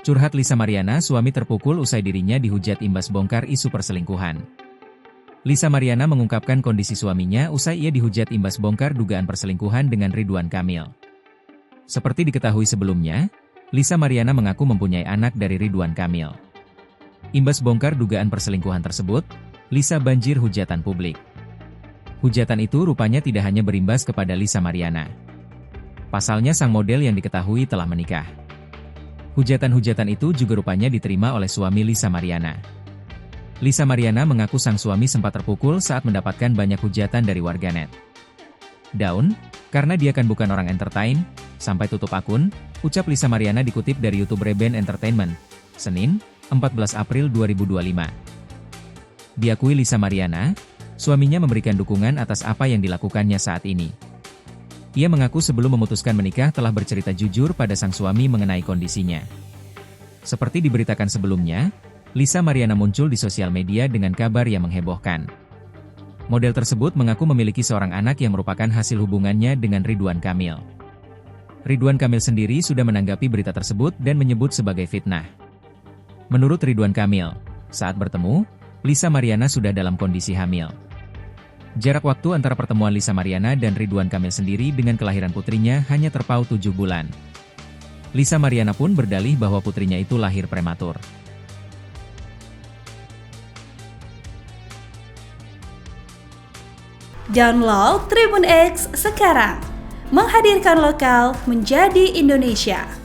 Curhat Lisa Mariana, suami terpukul usai dirinya dihujat imbas bongkar isu perselingkuhan. Lisa Mariana mengungkapkan kondisi suaminya usai ia dihujat imbas bongkar dugaan perselingkuhan dengan Ridwan Kamil. Seperti diketahui sebelumnya, Lisa Mariana mengaku mempunyai anak dari Ridwan Kamil. Imbas bongkar dugaan perselingkuhan tersebut, Lisa banjir hujatan publik. Hujatan itu rupanya tidak hanya berimbas kepada Lisa Mariana. Pasalnya sang model yang diketahui telah menikah. Hujatan-hujatan itu juga rupanya diterima oleh suami Lisa Mariana. Lisa Mariana mengaku sang suami sempat terpukul saat mendapatkan banyak hujatan dari warganet. Down, karena dia kan bukan orang entertain, sampai tutup akun, ucap Lisa Mariana dikutip dari YouTube Reben Entertainment, Senin, 14 April 2025. Diakui Lisa Mariana, suaminya memberikan dukungan atas apa yang dilakukannya saat ini. Ia mengaku sebelum memutuskan menikah telah bercerita jujur pada sang suami mengenai kondisinya. Seperti diberitakan sebelumnya, Lisa Mariana muncul di sosial media dengan kabar yang menghebohkan. Model tersebut mengaku memiliki seorang anak yang merupakan hasil hubungannya dengan Ridwan Kamil. Ridwan Kamil sendiri sudah menanggapi berita tersebut dan menyebut sebagai fitnah. Menurut Ridwan Kamil, saat bertemu, Lisa Mariana sudah dalam kondisi hamil. Jarak waktu antara pertemuan Lisa Mariana dan Ridwan Kamil sendiri dengan kelahiran putrinya hanya terpaut 7 bulan. Lisa Mariana pun berdalih bahwa putrinya itu lahir prematur. Download Tribun X sekarang, menghadirkan lokal menjadi Indonesia.